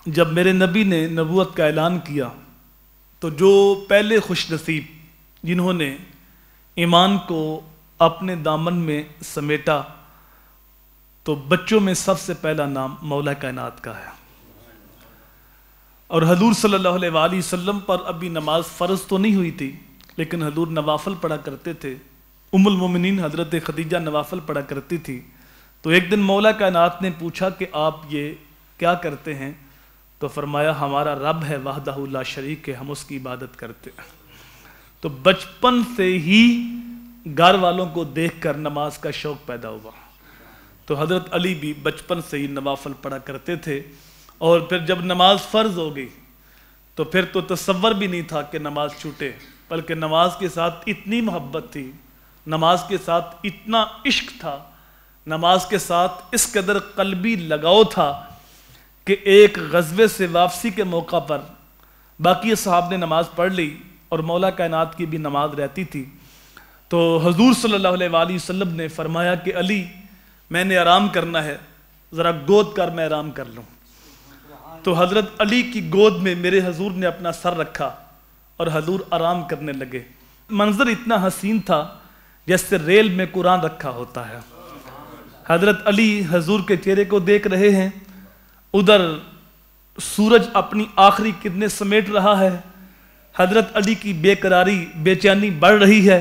جب میرے نبی نے نبوت کا اعلان کیا تو جو پہلے خوش نصیب جنہوں نے ایمان کو اپنے دامن میں سمیٹا تو بچوں میں سب سے پہلا نام مولا کائنات کا ہے۔ اور حضور صلی اللہ علیہ وآلہ وسلم پر ابھی نماز فرض تو نہیں ہوئی تھی، لیکن حضور نوافل پڑھا کرتے تھے۔ ام المومنین حضرت خدیجہ نوافل پڑھا کرتی تھی۔ تو ایک دن مولا کائنات نے پوچھا کہ آپ یہ کیا کرتے ہیں؟ تو فرمایا ہمارا رب ہے وحدہ لا شریک ہے، ہم اس کی عبادت کرتے ہیں۔ تو بچپن سے ہی گھر والوں کو دیکھ کر نماز کا شوق پیدا ہوا۔ تو حضرت علی بھی بچپن سے ہی نوافل پڑھا کرتے تھے، اور پھر جب نماز فرض ہو گئی تو پھر تو تصور بھی نہیں تھا کہ نماز چھوٹے، بلکہ نماز کے ساتھ اتنی محبت تھی، نماز کے ساتھ اتنا عشق تھا، نماز کے ساتھ اس قدر قلبی لگاؤ تھا کہ ایک غزوے سے واپسی کے موقع پر باقی صحاب نے نماز پڑھ لی اور مولا کائنات کی بھی نماز رہتی تھی۔ تو حضور صلی اللہ علیہ وآلہ وسلم نے فرمایا کہ علی میں نے آرام کرنا ہے، ذرا گود کر میں آرام کر لوں۔ تو حضرت علی کی گود میں میرے حضور نے اپنا سر رکھا اور حضور آرام کرنے لگے۔ منظر اتنا حسین تھا جیسے ریل میں قرآن رکھا ہوتا ہے۔ حضرت علی حضور کے چہرے کو دیکھ رہے ہیں، ادھر سورج اپنی آخری کرنیں سمیٹ رہا ہے، حضرت علی کی بے قراری بے چینی بڑھ رہی ہے۔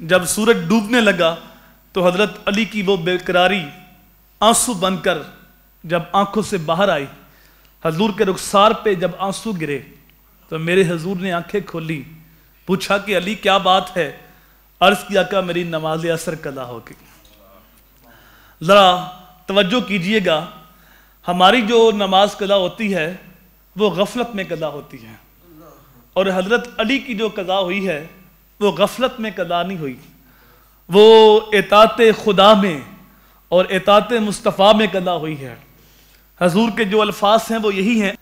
جب سورج ڈوبنے لگا تو حضرت علی کی وہ بے قراری آنسو بن کر جب آنکھوں سے باہر آئی، حضور کے رخسار پہ جب آنسو گرے تو میرے حضور نے آنکھیں کھولی، پوچھا کہ علی کیا بات ہے؟ عرض کیا کہ میری نماز عصر قضا ہو گئی۔ ذرا توجہ کیجئے گا، ہماری جو نماز قضا ہوتی ہے وہ غفلت میں قضا ہوتی ہے، اور حضرت علی کی جو قضا ہوئی ہے وہ غفلت میں قضا نہیں ہوئی، وہ اطاعت خدا میں اور اطاعت مصطفیٰ میں قضا ہوئی ہے۔ حضور کے جو الفاظ ہیں وہ یہی ہیں،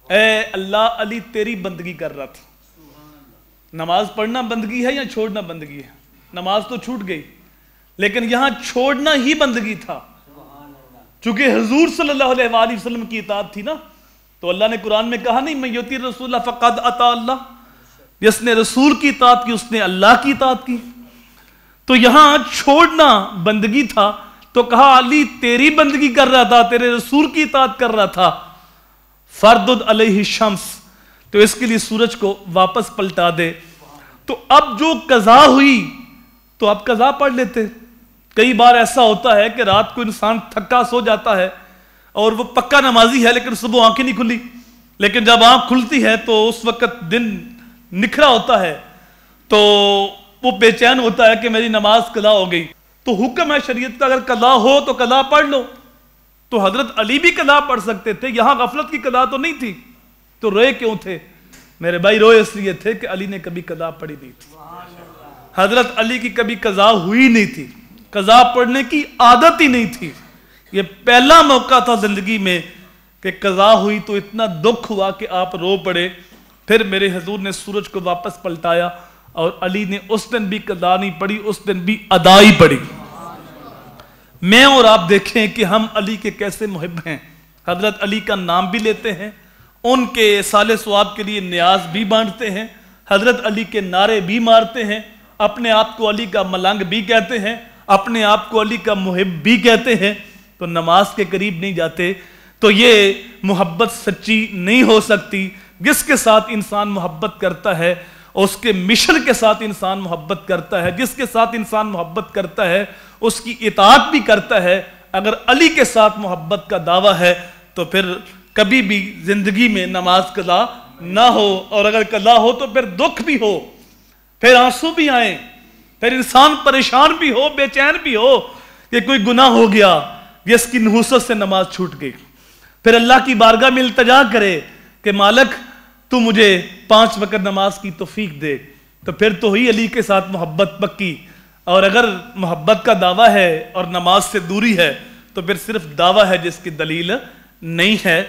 اے اللہ علی تیری بندگی کر رہا تھا۔ نماز پڑھنا بندگی ہے یا چھوڑنا بندگی ہے؟ نماز تو چھوٹ گئی، لیکن یہاں چھوڑنا ہی بندگی تھا، چونکہ حضور صلی اللہ علیہ وآلہ وسلم کی اطاعت تھی نا۔ تو اللہ نے قرآن میں کہا نہیں، من یطیع الرسول فقد اطاع اللہ، جس نے رسول کی اطاعت کی اس نے اللہ کی اطاعت کی۔ تو یہاں چھوڑنا بندگی تھا، تو کہا علی تیری بندگی کر رہا تھا، تیرے رسول کی اطاعت کر رہا تھا۔ فردد علیہ الشمس، تو اس کے لیے سورج کو واپس پلٹا دے۔ تو اب جو قضا ہوئی تو اب قضا پڑھ لیتے۔ کئی بار ایسا ہوتا ہے کہ رات کو انسان تھکا سو جاتا ہے اور وہ پکا نمازی ہے لیکن صبح آنکھیں نہیں کھلی، لیکن جب آنکھ کھلتی ہے تو اس وقت دن نکھرا ہوتا ہے، تو وہ بے چین ہوتا ہے کہ میری نماز قضا ہو گئی۔ تو حکم ہے شریعت کا، اگر قضا ہو تو قضا پڑھ لو۔ تو حضرت علی بھی قضا پڑھ سکتے تھے، یہاں غفلت کی قضا تو نہیں تھی۔ تو روئے کیوں تھے میرے بھائی؟ روئے اس لیے تھے کہ علی نے کبھی قضا پڑھی نہیں تھی، حضرت علی کی کبھی قضا ہوئی نہیں تھی، قضا پڑھنے کی عادت ہی نہیں تھی۔ یہ پہلا موقع تھا زندگی میں کہ قضا ہوئی تو اتنا دکھ ہوا کہ آپ رو پڑے۔ پھر میرے حضور نے سورج کو واپس پلٹایا اور علی نے اس دن بھی قضا نہیں پڑھی، اس دن بھی ادا ہی پڑھی۔ میں اور آپ دیکھیں کہ ہم علی کے کیسے محب ہیں، حضرت علی کا نام بھی لیتے ہیں، ان کے سال ثواب کے لیے نیاز بھی بانٹتے ہیں، حضرت علی کے نعرے بھی مارتے ہیں، اپنے آپ کو علی کا ملنگ بھی کہتے ہیں، اپنے آپ کو علی کا محب بھی کہتے ہیں، تو نماز کے قریب نہیں جاتے۔ تو یہ محبت سچی نہیں ہو سکتی۔ جس کے ساتھ انسان محبت کرتا ہے اس کے مشن کے ساتھ انسان محبت کرتا ہے، جس کے ساتھ انسان محبت کرتا ہے اس کی اطاعت بھی کرتا ہے۔ اگر علی کے ساتھ محبت کا دعویٰ ہے تو پھر کبھی بھی زندگی میں نماز قضا نہ ہو، اور اگر قضا ہو تو پھر دکھ بھی ہو، پھر آنسو بھی آئیں، پھر انسان پریشان بھی ہو، بے چین بھی ہو کہ کوئی گناہ ہو گیا جس کی نحوست سے نماز چھوٹ گئی، پھر اللہ کی بارگاہ میں التجا کرے کہ مالک تو مجھے 5 وقت نماز کی توفیق دے۔ تو پھر تو ہی علی کے ساتھ محبت پکی۔ اور اگر محبت کا دعویٰ ہے اور نماز سے دوری ہے تو پھر صرف دعویٰ ہے جس کی دلیل نہیں ہے۔